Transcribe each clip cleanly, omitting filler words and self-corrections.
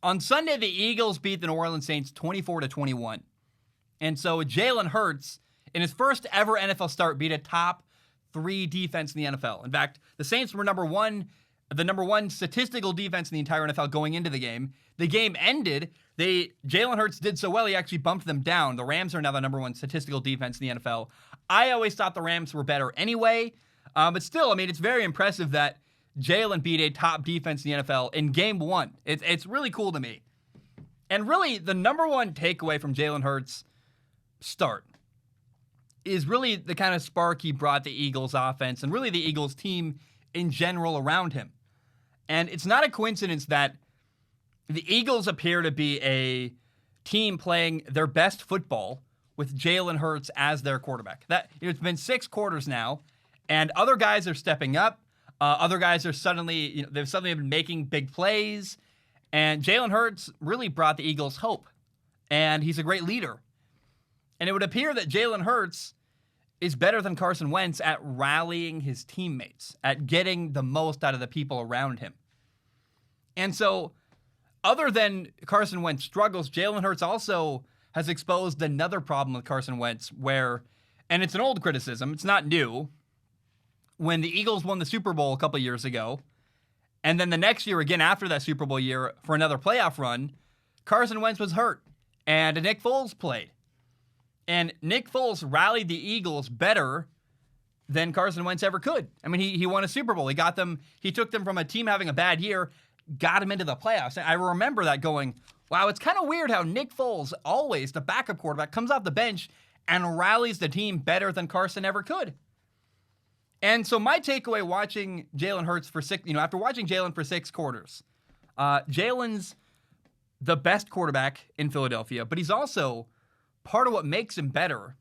On Sunday, the Eagles beat the New Orleans Saints 24-21. And so Jalen Hurts, in his first ever NFL start, beat a top 3 defense in the NFL. In fact, the Saints were the number one statistical defense in the entire NFL going into the game. The game ended. Jalen Hurts did so well, he actually bumped them down. The Rams are now the number 1 statistical defense in the NFL. I always thought the Rams were better anyway. But still, I mean, it's very impressive that Jalen beat a top defense in the NFL in game 1. It's really cool to me. And really, the number 1 takeaway from Jalen Hurts' start is really the kind of spark he brought the Eagles offense and really the Eagles team in general around him. And it's not a coincidence that the Eagles appear to be a team playing their best football with Jalen Hurts as their quarterback. It's been 6 quarters now, and other guys are stepping up. Other guys are they've suddenly been making big plays, and Jalen Hurts really brought the Eagles hope, and he's a great leader. And it would appear that Jalen Hurts is better than Carson Wentz at rallying his teammates, at getting the most out of the people around him. And so, other than Carson Wentz struggles, Jalen Hurts also has exposed another problem with Carson Wentz and it's an old criticism, it's not new, when the Eagles won the Super Bowl a couple years ago, and then the next year again after that Super Bowl year for another playoff run, Carson Wentz was hurt, and Nick Foles played. And Nick Foles rallied the Eagles better than Carson Wentz ever could. I mean, he won a Super Bowl. He took them from a team having a bad year, got him into the playoffs. And I remember that going, wow, it's kind of weird how Nick Foles, always the backup quarterback, comes off the bench and rallies the team better than Carson ever could. And so my takeaway watching Jalen Hurts after watching Jalen for 6 quarters, Jalen's the best quarterback in Philadelphia, but he's also part of what makes him better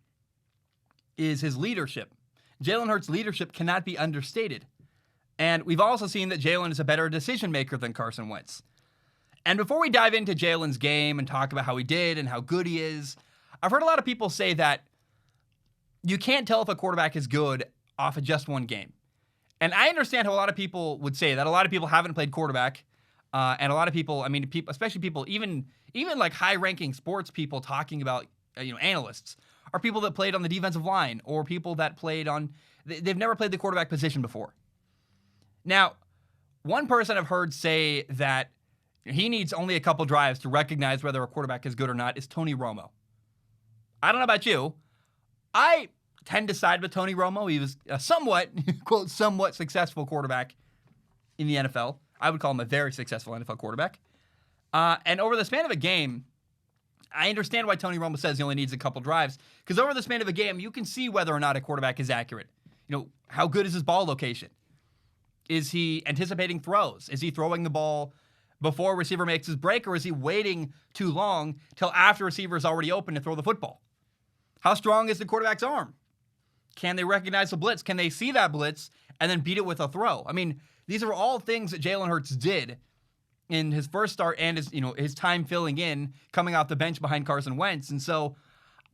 is his leadership. Jalen Hurts' leadership cannot be understated. And we've also seen that Jalen is a better decision maker than Carson Wentz. And before we dive into Jalen's game and talk about how he did and how good he is, I've heard a lot of people say that you can't tell if a quarterback is good off of just one game. And I understand how a lot of people would say that. A lot of people haven't played quarterback. And a lot of people, especially people, even like high-ranking sports people talking about, analysts, are people that played on the defensive line or people that they've never played the quarterback position before. Now, one person I've heard say that he needs only a couple drives to recognize whether a quarterback is good or not is Tony Romo. I don't know about you. I tend to side with Tony Romo. He was a somewhat successful quarterback in the NFL. I would call him a very successful NFL quarterback. And over the span of a game, I understand why Tony Romo says he only needs a couple drives, because over the span of a game, you can see whether or not a quarterback is accurate. How good is his ball location? Is he anticipating throws? Is he throwing the ball before a receiver makes his break, or is he waiting too long till after a receiver is already open to throw the football? How strong is the quarterback's arm? Can they recognize the blitz? Can they see that blitz and then beat it with a throw? I mean, these are all things that Jalen Hurts did in his first start and his time filling in, coming off the bench behind Carson Wentz. And so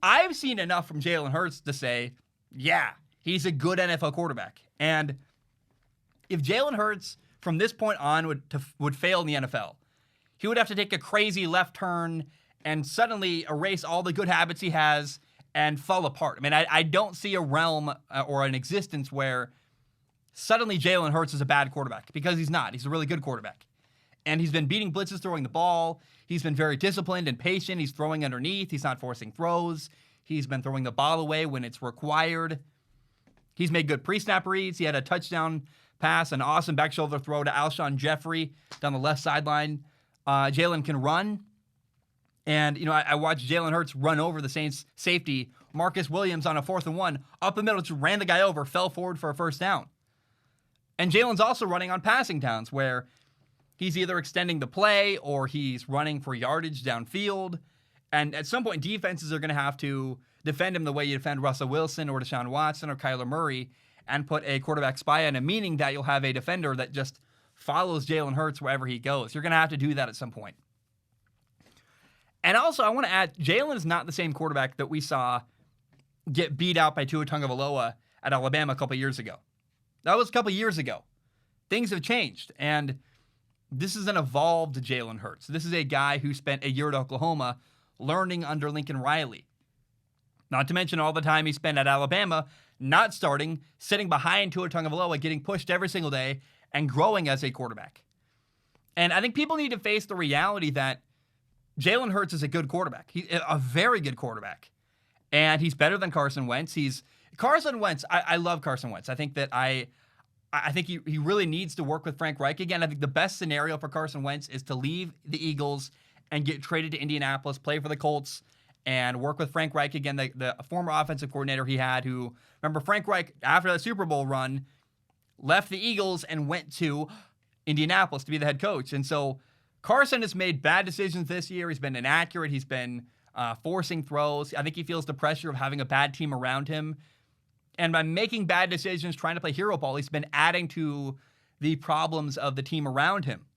I've seen enough from Jalen Hurts to say, yeah, he's a good NFL quarterback. And if Jalen Hurts from this point on would fail in the NFL, he would have to take a crazy left turn and suddenly erase all the good habits he has and fall apart. I mean, I don't see a realm or an existence where suddenly Jalen Hurts is a bad quarterback, because he's not. He's a really good quarterback. And he's been beating blitzes throwing the ball. He's been very disciplined and patient. He's throwing underneath. He's not forcing throws. He's been throwing the ball away when it's required. He's made good pre-snap reads. He had a touchdown pass, an awesome back shoulder throw to Alshon Jeffrey down the left sideline. Jalen can run. And, I watched Jalen Hurts run over the Saints safety, Marcus Williams, on a 4th and 1. Up the middle, just ran the guy over, fell forward for a first down. And Jalen's also running on passing downs where he's either extending the play or he's running for yardage downfield. And at some point, defenses are going to have to defend him the way you defend Russell Wilson or Deshaun Watson or Kyler Murray and put a quarterback spy on him, meaning that you'll have a defender that just follows Jalen Hurts wherever he goes. You're going to have to do that at some point. And also, I want to add, Jalen is not the same quarterback that we saw get beat out by Tua Tagovailoa at Alabama a couple years ago. That was a couple years ago. Things have changed. And this is an evolved Jalen Hurts. This is a guy who spent a year at Oklahoma learning under Lincoln Riley. Not to mention all the time he spent at Alabama, not starting, sitting behind Tua Tagovailoa, getting pushed every single day, and growing as a quarterback. And I think people need to face the reality that Jalen Hurts is a good quarterback. He's a very good quarterback. And he's better than Carson Wentz. Carson Wentz, I love Carson Wentz. I think that I think he really needs to work with Frank Reich again. I think the best scenario for Carson Wentz is to leave the Eagles and get traded to Indianapolis, play for the Colts, and work with Frank Reich again, the former offensive coordinator he had, who, remember, Frank Reich, after the Super Bowl run, left the Eagles and went to Indianapolis to be the head coach. And so Carson has made bad decisions this year. He's been inaccurate. He's been forcing throws. I think he feels the pressure of having a bad team around him. And by making bad decisions, trying to play hero ball, he's been adding to the problems of the team around him.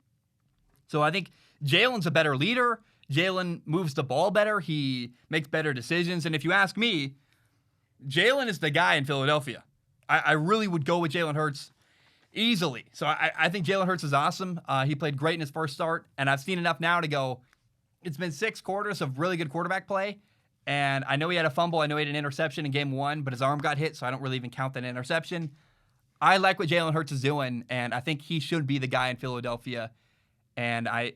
So I think Jalen's a better leader. Jalen moves the ball better. He makes better decisions. And if you ask me, Jalen is the guy in Philadelphia. I really would go with Jalen Hurts easily. So I think Jalen Hurts is awesome. He played great in his first start. And I've seen enough now to go, it's been 6 quarters of really good quarterback play. And I know he had a fumble. I know he had an interception in game 1, but his arm got hit, so I don't really even count that interception. I like what Jalen Hurts is doing, and I think he should be the guy in Philadelphia. And I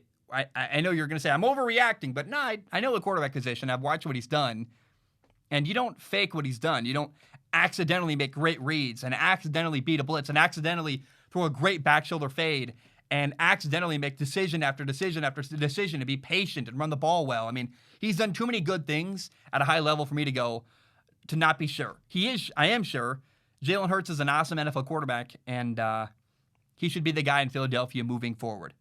know you're going to say I'm overreacting, but no, I know the quarterback position. I've watched what he's done, and you don't fake what he's done. You don't accidentally make great reads and accidentally beat a blitz and accidentally throw a great back shoulder fade and accidentally make decision after decision after decision to be patient and run the ball well. I mean, he's done too many good things at a high level for me to not be sure. I am sure. Jalen Hurts is an awesome NFL quarterback, and he should be the guy in Philadelphia moving forward.